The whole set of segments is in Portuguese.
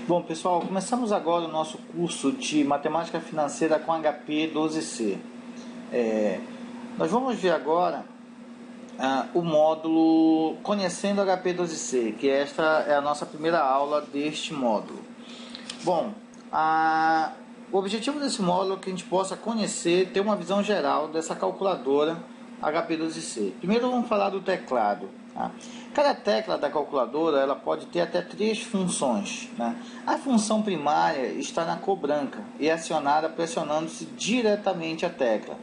Bom, pessoal, começamos agora o nosso curso de Matemática Financeira com HP 12C. Nós vamos ver agora o módulo Conhecendo HP 12C, que esta é a nossa primeira aula deste módulo. Bom, o objetivo desse módulo é que a gente possa conhecer, ter uma visão geral dessa calculadora HP 12C. Primeiro vamos falar do teclado. Tá? Cada tecla da calculadora ela pode ter até 3 funções. Né? A função primária está na cor branca e é acionada pressionando-se diretamente a tecla.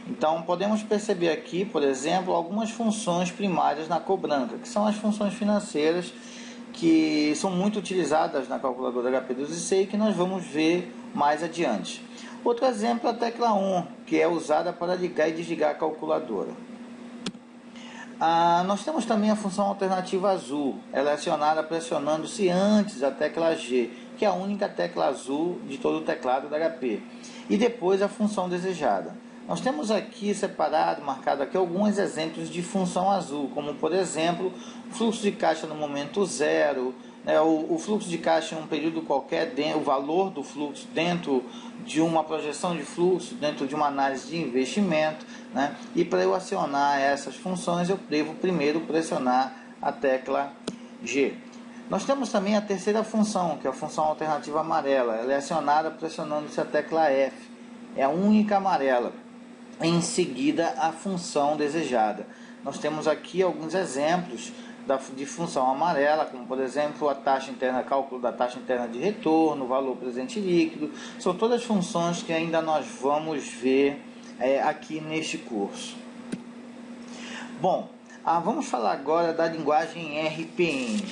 Então podemos perceber aqui, por exemplo, algumas funções primárias na cor branca, que são as funções financeiras que são muito utilizadas na calculadora HP 12C e que nós vamos ver mais adiante. Outro exemplo é a tecla 1, que é usada para ligar e desligar a calculadora. Nós temos também a função alternativa azul. Ela é acionada pressionando-se antes a tecla G, que é a única tecla azul de todo o teclado da HP. E depois a função desejada. Nós temos aqui separado, marcado aqui alguns exemplos de função azul, como por exemplo, o fluxo de caixa no momento zero, né, o fluxo de caixa em um período qualquer, o valor do fluxo dentro de uma projeção de fluxo, dentro de uma análise de investimento, né, e para eu acionar essas funções eu devo primeiro pressionar a tecla G. Nós temos também a terceira função, que é a função alternativa amarela. Ela é acionada pressionando-se a tecla F, é a única amarela. Em seguida, a função desejada. Nós temos aqui alguns exemplos de função amarela, como por exemplo a taxa interna, cálculo da taxa interna de retorno, valor presente líquido. São todas funções que ainda nós vamos ver aqui neste curso. Bom, vamos falar agora da linguagem RPM.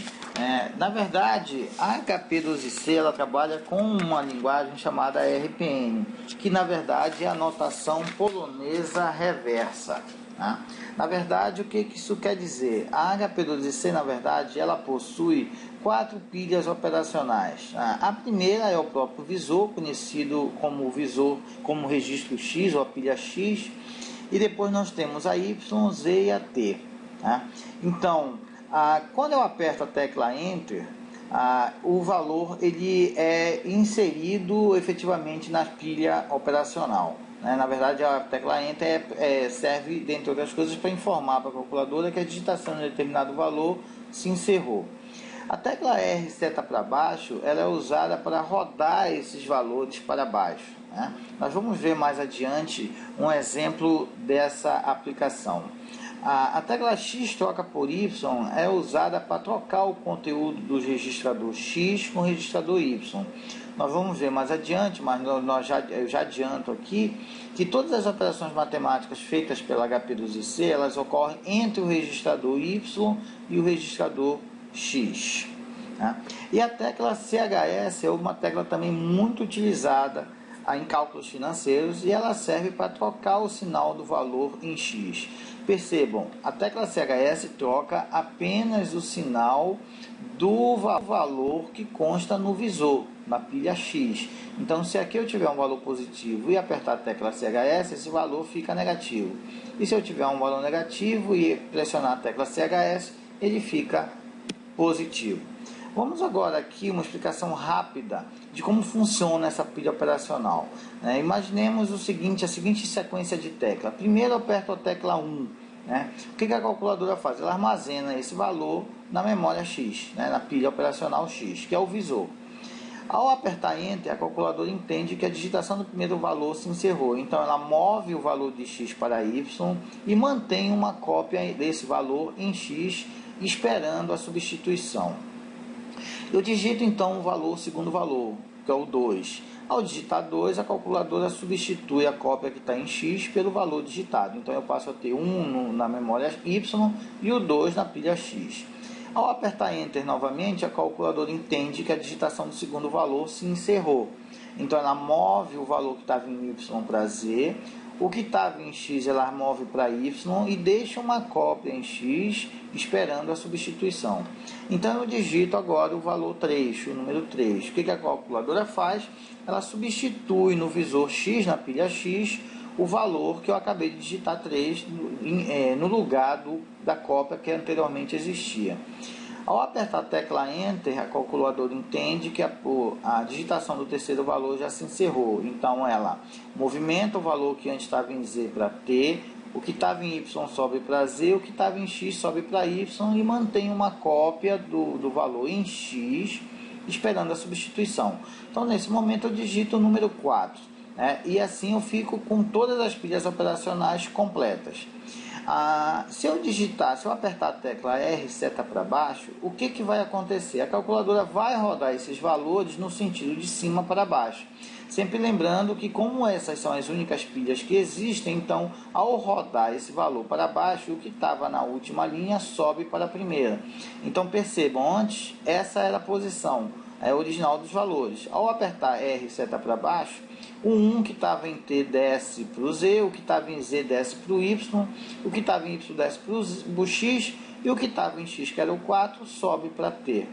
Na verdade, a HP 12C ela trabalha com uma linguagem chamada RPM, que na verdade é a notação polonesa reversa. Tá? Na verdade, o que isso quer dizer? A HP 12C, na verdade, ela possui 4 pilhas operacionais. A primeira é o próprio visor, conhecido como visor, como registro X ou a pilha X, e depois nós temos a Y, Z e a T. Tá? Então, quando eu aperto a tecla Enter, o valor ele é inserido efetivamente na pilha operacional. Na verdade, a tecla Enter serve, dentre outras coisas, para informar para a calculadora que a digitação de determinado valor se encerrou. A tecla R seta para baixo, ela é usada para rodar esses valores para baixo. Nós vamos ver mais adiante um exemplo dessa aplicação. A tecla X troca por Y é usada para trocar o conteúdo do registrador X com o registrador Y. Nós vamos ver mais adiante, mas eu já adianto aqui que todas as operações matemáticas feitas pela HP 12C, elas ocorrem entre o registrador Y e o registrador X. E a tecla CHS é uma tecla também muito utilizada em cálculos financeiros e ela serve para trocar o sinal do valor em X. Percebam, a tecla CHS troca apenas o sinal do valor que consta no visor, na pilha X. Então, se aqui eu tiver um valor positivo e apertar a tecla CHS, esse valor fica negativo. E se eu tiver um valor negativo e pressionar a tecla CHS, ele fica positivo. Vamos agora aqui uma explicação rápida de como funciona essa pilha operacional. Imaginemos a seguinte sequência de tecla. Primeiro eu aperto a tecla 1. O que a calculadora faz? Ela armazena esse valor na memória X, na pilha operacional X, que é o visor. Ao apertar Enter, a calculadora entende que a digitação do primeiro valor se encerrou. Então ela move o valor de X para Y e mantém uma cópia desse valor em X, esperando a substituição. Eu digito então o segundo valor, que é o 2. Ao digitar 2, a calculadora substitui a cópia que está em X pelo valor digitado. Então eu passo a ter 1 na memória Y e o 2 na pilha X. Ao apertar Enter novamente, a calculadora entende que a digitação do segundo valor se encerrou. Então ela move o valor que estava em Y para Z, o que estava em X ela move para Y e deixa uma cópia em X esperando a substituição. Então eu digito agora o valor 3, o número 3. O que a calculadora faz? Ela substitui no visor X, na pilha X, o valor que eu acabei de digitar 3 no lugar da cópia que anteriormente existia. Ao apertar a tecla Enter, a calculadora entende que a digitação do terceiro valor já se encerrou. Então, ela movimenta o valor que antes estava em Z para T, o que estava em Y sobe para Z, o que estava em X sobe para Y e mantém uma cópia do valor em X, esperando a substituição. Então, nesse momento, eu digito o número 4, né? E assim eu fico com todas as pilhas operacionais completas. Se eu apertar a tecla R seta para baixo, o que vai acontecer? A calculadora vai rodar esses valores no sentido de cima para baixo. Sempre lembrando que, como essas são as únicas pilhas que existem, então, ao rodar esse valor para baixo, o que estava na última linha sobe para a primeira. Então, percebam, antes, essa era a posição original dos valores. Ao apertar R seta para baixo, o 1 que estava em T desce para o Z, o que estava em Z desce para o Y, o que estava em Y desce para o X e o que estava em X, que era o 4, sobe para T.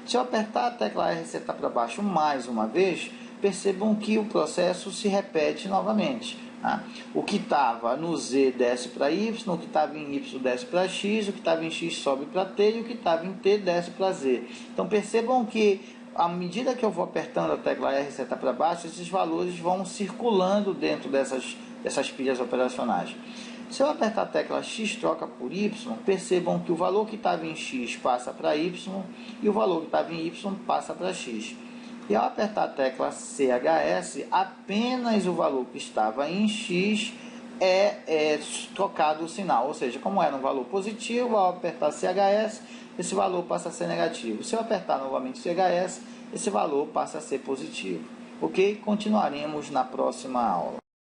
Se eu apertar a tecla R seta para baixo mais uma vez, percebam que o processo se repete novamente. Tá? O que estava no Z desce para Y, o que estava em Y desce para X, o que estava em X sobe para T e o que estava em T desce para Z. Então percebam que à medida que eu vou apertando a tecla R seta para baixo, esses valores vão circulando dentro dessas pilhas operacionais. Se eu apertar a tecla X troca por Y, percebam que o valor que estava em X passa para Y e o valor que estava em Y passa para X. E ao apertar a tecla CHS, apenas o valor que estava em X é trocado o sinal. Ou seja, como era um valor positivo, ao apertar CHS, esse valor passa a ser negativo. Se eu apertar novamente CHS, esse valor passa a ser positivo. Ok? Continuaremos na próxima aula.